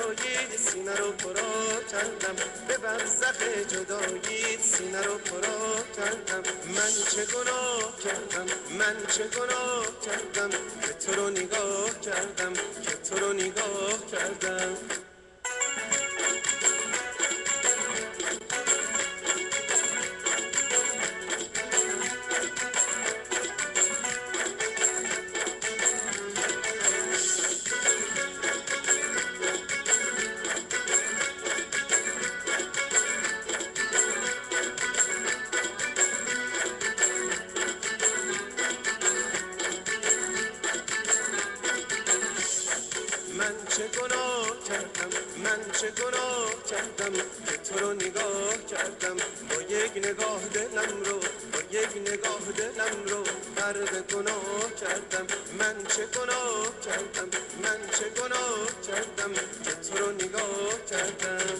جدایی سینه رو پرا کردم، به برزخ جدایی سینه رو پرا کردم. من چه گناه کردم، من چه گناه کردم که تو رو نگاه کردم، که تو رو نگاه کردم. من چه گناه کردم، من چه گناه کردم که تو رو نگاه کردم. با یک نگاه دلم رو، با یک نگاه دلم رو غرق گناه کردم. من چه گناه کردم، من چه گناه کردم که تو رو نگاه کردم.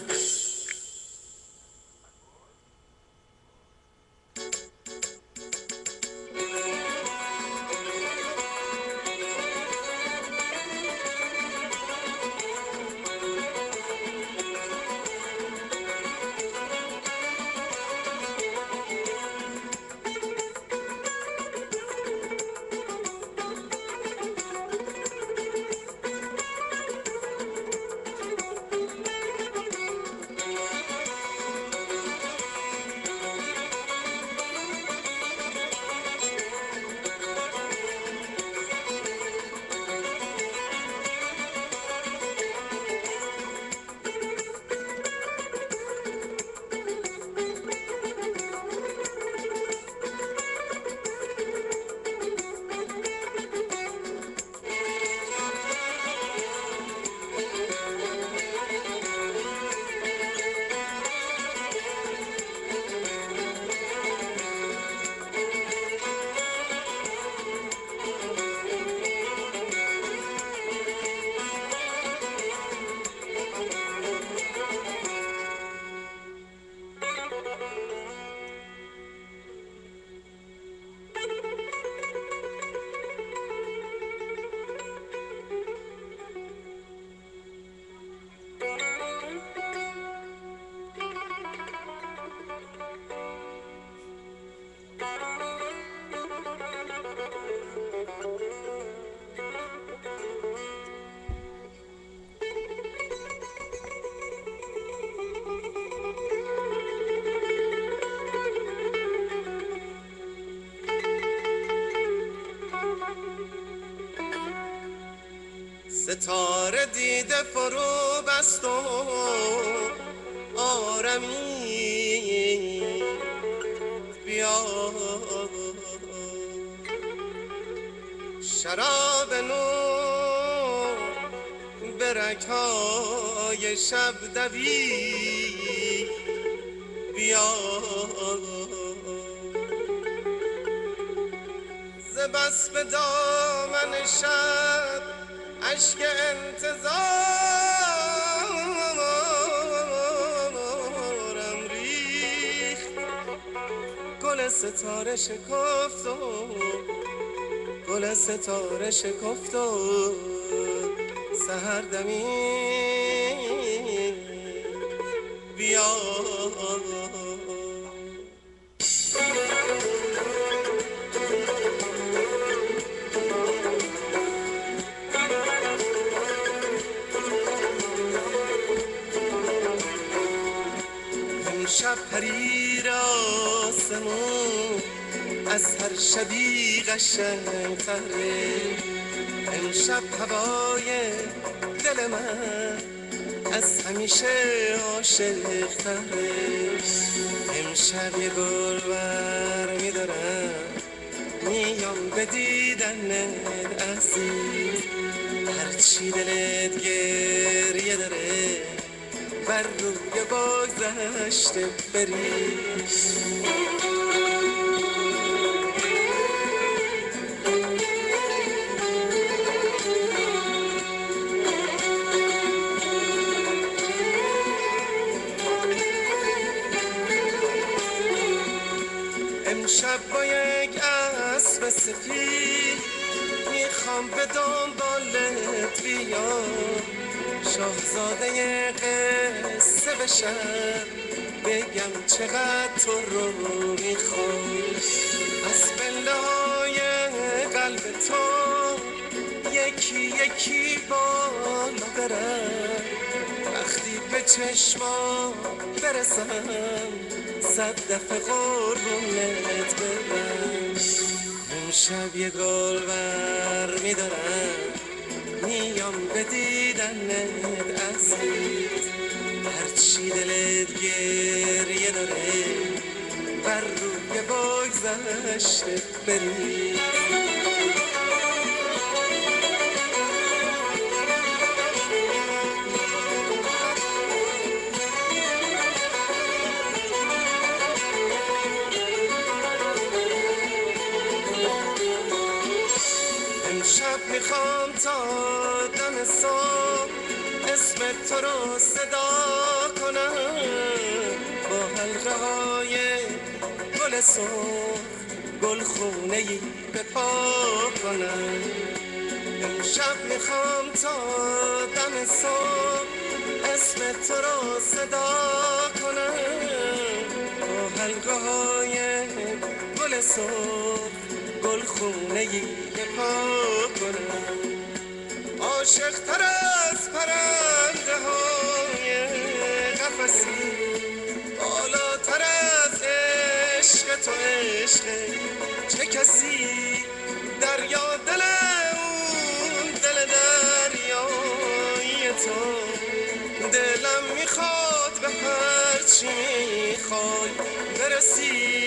ستاره دیده فرو بست و آرمی بیا، شراب نو به رگ‌های شب دوی بیا. ز بس به دامن شب اشک انتظارم ریخت، گل ستاره شکفت و گل ستاره شکفت و سحر دمی بیا. امشب پریر آسمون از هر شبی قشنگ‌تره، امشب هوای دل من از همیشه عاشق‌تره. امشب یه گل برمی‌دارم میام به دیدنت عزیز، هرچی دلت گریه داره بر روی بگذشته بریز. امشب با یک اسب سفید میخوام به دنبالت بیام، شاهزاده قصه بشم، بگم چقدر تو رو میخوام. از پله های قلب تو یکی یکی بالا برم، وقتی به چشمام برسم 100 دفعه قربونت برم. اون شب یه گل بر میدارم، میام به دیدنت عزیز. هرچی دلت گریه داره بر روی بگذشته بریز. امشب میخوام تا دم صبح اسم تو رو صدا کنم، با حلقه های گل سرخ گلخونه‌ای به پا کنم. امشب میخوام تا دم صبح اسم تو رو صدا کنم، با حلقه های گل سرخ گلخونه‌ای به پا کنم. عاشق تر از پرنده های قفسی، بالاتر از عشق تو عشق چه کسی. دریا دل اون دل دریایی تو، دلم میخواد به هرچی میخوای برسی.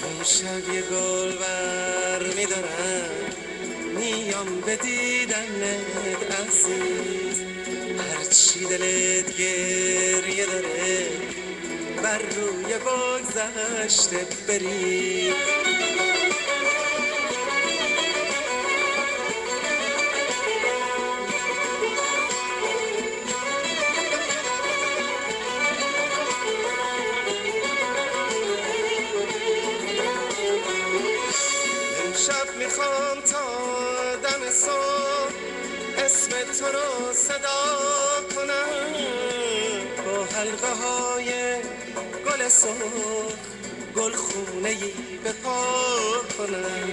اون شب یه گل بر میدارم، میام به دیدنت عزیز. هرچی دلت گریه داره بر روی بگذشته بریز. امشب میخوام تا دم صبح اسم تو رو صدا کنم، با حلقه های گل سرخ گلخونه‌ای به پا کنم.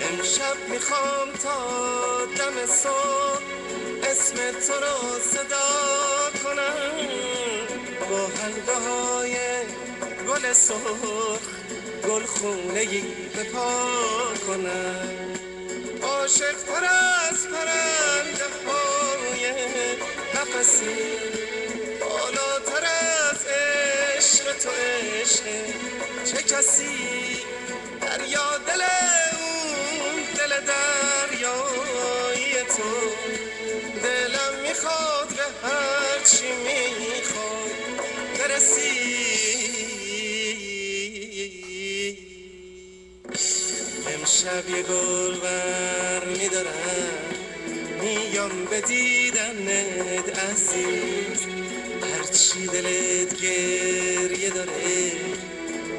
امشب میخوام تا دم صبح اسم تو رو صدا کنم، با حلقه های گل سرخ گلخونه‌ای به پا کنم. عاشق تر از پرنده های قفسی، بالاتر از عشق تو عشق چه کسی. دریا دل اون دل دریایی تو، دلم میخواد به هرچی میخواد برسی. امشب یه گل بر میدارم، میام به دیدنت عزیز. هرچی دلت گریه داره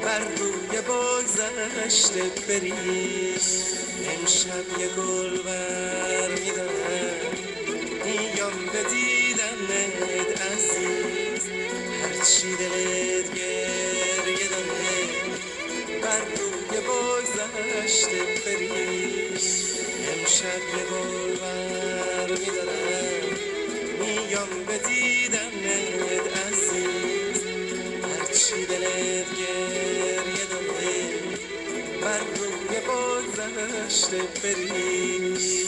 بر روی بگذشته بریز. امشب یه گل بر میدارم، میام به دیدنت عزیز. هرچی دلت گریه داره بر روی بگذشته بریز. امشب یه گل بر میدارم، میام به دیدنت عزیز. هرچی دلت گریه داره بر روی بگذشته بریز.